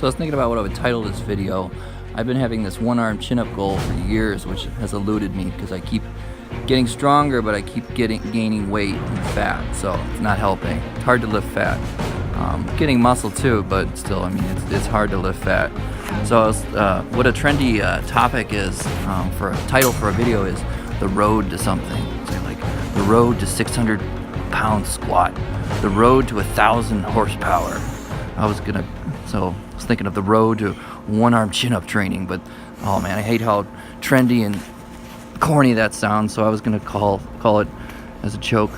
So I was thinking about what I would title this video. I've been having this one-arm chin-up goal for years, which has eluded me because I keep getting stronger, but I keep gaining weight and fat, so it's not helping. It's hard to lift fat. Getting muscle too, but still, I mean, it's hard to lift fat. So what a trendy topic is for a title for a video is the road to something. Say like the road to 600-pound squat, the road to 1,000 horsepower. I was thinking of the road to one-arm chin-up training, but oh man, I hate how trendy and corny that sounds. So I was gonna call it as a joke,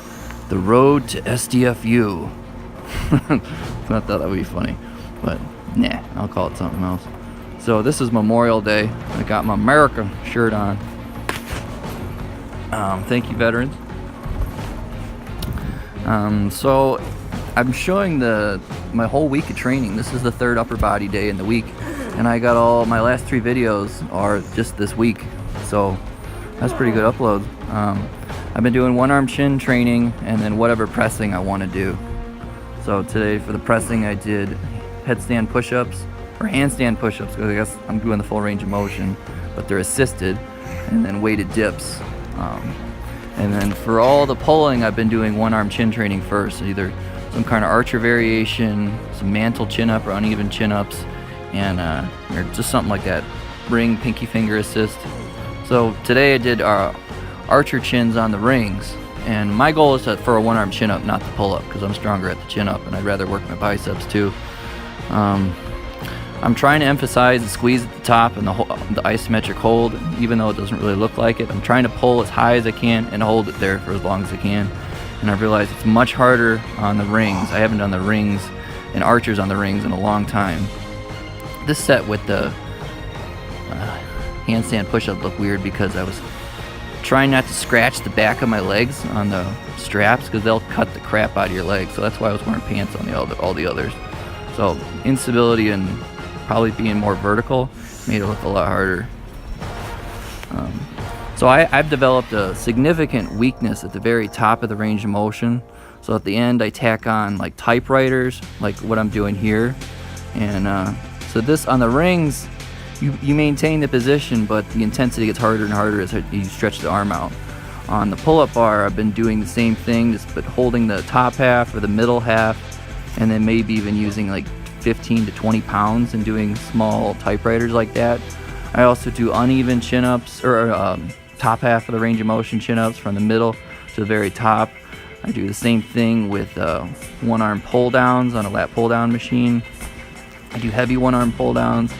the road to SDFU. I thought that would be funny, but nah, I'll call it something else. So this is Memorial Day. I got my America shirt on. Thank you, veterans. So I'm showing my whole week of training. This is the third upper body day in the week, and I got all my last 3 videos are just this week. So that's pretty good upload. I've been doing one-arm chin training and then whatever pressing I want to do. So today for the pressing I did headstand push-ups or handstand push-ups because I guess I'm doing the full range of motion, but they're assisted, and then weighted dips. And then for all the pulling, I've been doing one-arm chin training first, either some kind of archer variation, some mantle chin-up or uneven chin-ups, and or just something like that, ring pinky finger assist. So today I did archer chins on the rings, and my goal is for a one-arm chin-up, not the pull-up, because I'm stronger at the chin-up, and I'd rather work my biceps too. I'm trying to emphasize the squeeze at the top and the isometric hold, even though it doesn't really look like it. I'm trying to pull as high as I can and hold it there for as long as I can. And I've realized it's much harder on the rings. I haven't done the rings and archers on the rings in a long time. This set with the handstand push-up looked weird because I was trying not to scratch the back of my legs on the straps because they'll cut the crap out of your legs. So that's why I was wearing pants on all the others. So instability and probably being more vertical made it look a lot harder. So I've developed a significant weakness at the very top of the range of motion. So at the end I tack on like typewriters, like what I'm doing here. And so this on the rings, you maintain the position, but the intensity gets harder and harder as you stretch the arm out. On the pull-up bar, I've been doing the same thing, just but holding the top half or the middle half, and then maybe even using like 15 to 20 pounds and doing small typewriters like that. I also do uneven chin-ups, or top half of the range of motion chin-ups from the middle to the very top. I do the same thing with one-arm pull-downs on a lat pull-down machine. I do heavy one-arm pull-downs.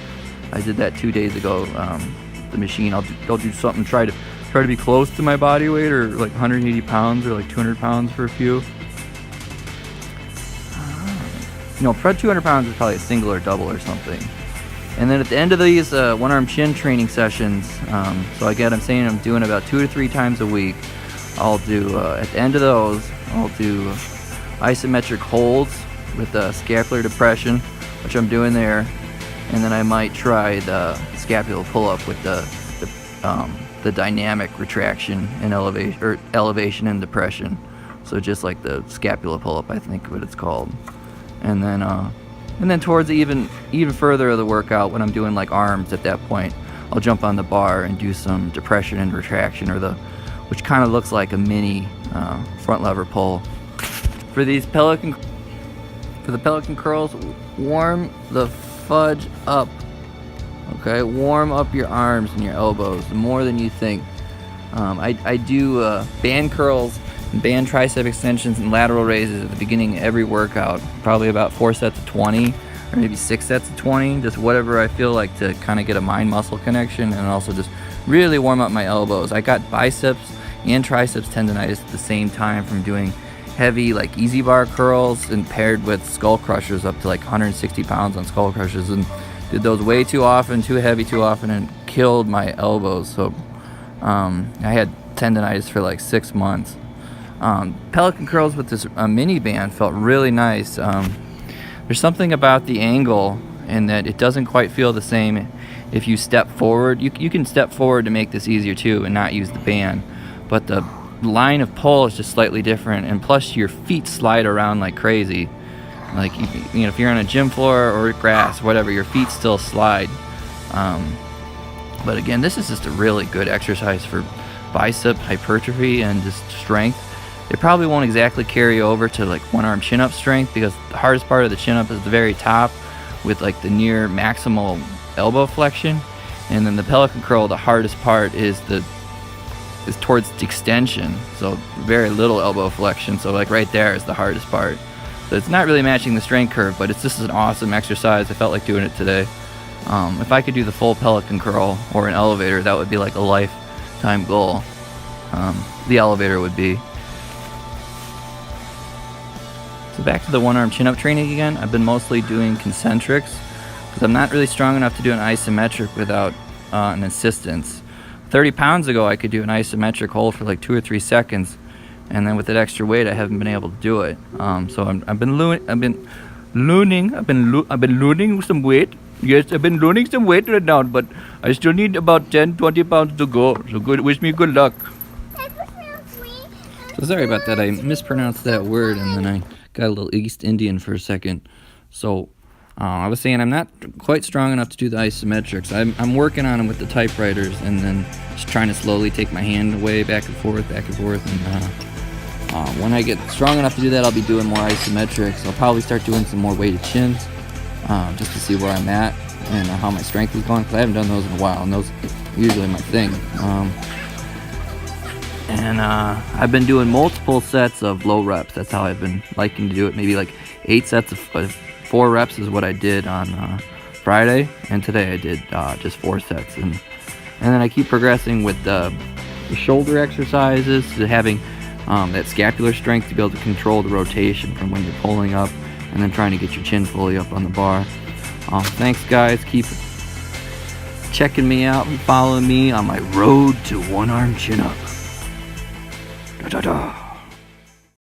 I did that 2 days ago. The machine, I'll do something, try to be close to my body weight, or like 180 pounds or like 200 pounds for a few. For 200 pounds is probably a single or double or something. And then at the end of these one-arm chin training sessions, so again, I'm saying I'm doing about 2 to 3 times a week. I'll do, at the end of those, I'll do isometric holds with scapular depression, which I'm doing there. And then I might try the scapular pull-up with the dynamic retraction and elevation and depression. So just like the scapula pull-up, I think what it's called. And then towards the even further of the workout, when I'm doing like arms, at that point, I'll jump on the bar and do some depression and retraction, which kind of looks like a mini front lever pull. For the Pelican curls, warm the fudge up. Okay, warm up your arms and your elbows more than you think. I do band curls and band tricep extensions and lateral raises at the beginning of every workout, probably about 4 sets of 20 or maybe 6 sets of 20, just whatever I feel like to kind of get a mind muscle connection, and also just really warm up my elbows. I got biceps and triceps tendonitis at the same time from doing heavy like easy bar curls and paired with skull crushers up to like 160 pounds on skull crushers, and did those way too often, too heavy too often, and killed my elbows. So I had tendonitis for like 6 months. Pelican curls with this mini band felt really nice. There's something about the angle in that it doesn't quite feel the same if you step forward. You can step forward to make this easier too and not use the band, but the line of pull is just slightly different, and plus your feet slide around like crazy. Like, you know, if you're on a gym floor or grass, whatever, your feet still slide. But again, this is just a really good exercise for bicep hypertrophy and just strength. It probably won't exactly carry over to like one arm chin up strength, because the hardest part of the chin up is the very top with like the near maximal elbow flexion, and then the Pelican curl, the hardest part is towards the extension, so very little elbow flexion. So like right there is the hardest part. So it's not really matching the strength curve, but it's just an awesome exercise. I felt like doing it today. If I could do the full Pelican curl or an elevator, that would be like a lifetime goal. The elevator would be. So back to the one arm chin up training again. I've been mostly doing concentrics because I'm not really strong enough to do an isometric without an assistance. 30 pounds ago, I could do an isometric hold for like 2 or 3 seconds, and then with that extra weight, I haven't been able to do it. So I've been losing some weight. Yes, I've been losing some weight right now, but I still need about 10-20 pounds to go. So wish me good luck. So sorry about that. I mispronounced that word, and then I got a little East Indian for a second. So I was saying I'm not quite strong enough to do the isometrics. I'm working on them with the Typewriters, and then just trying to slowly take my hand away back and forth. And when I get strong enough to do that, I'll be doing more isometrics. I'll probably start doing some more weighted chins, just to see where I'm at and how my strength is going, because I haven't done those in a while, and those are usually my thing. I've been doing multiple sets of low reps. That's how I've been liking to do it. Maybe like 8 sets of 4 reps is what I did on Friday, and today I did just 4 sets. And then I keep progressing with the shoulder exercises, to having that scapular strength to be able to control the rotation from when you're pulling up and then trying to get your chin fully up on the bar. Thanks guys, keep checking me out and following me on my road to one arm chin up. Da da da.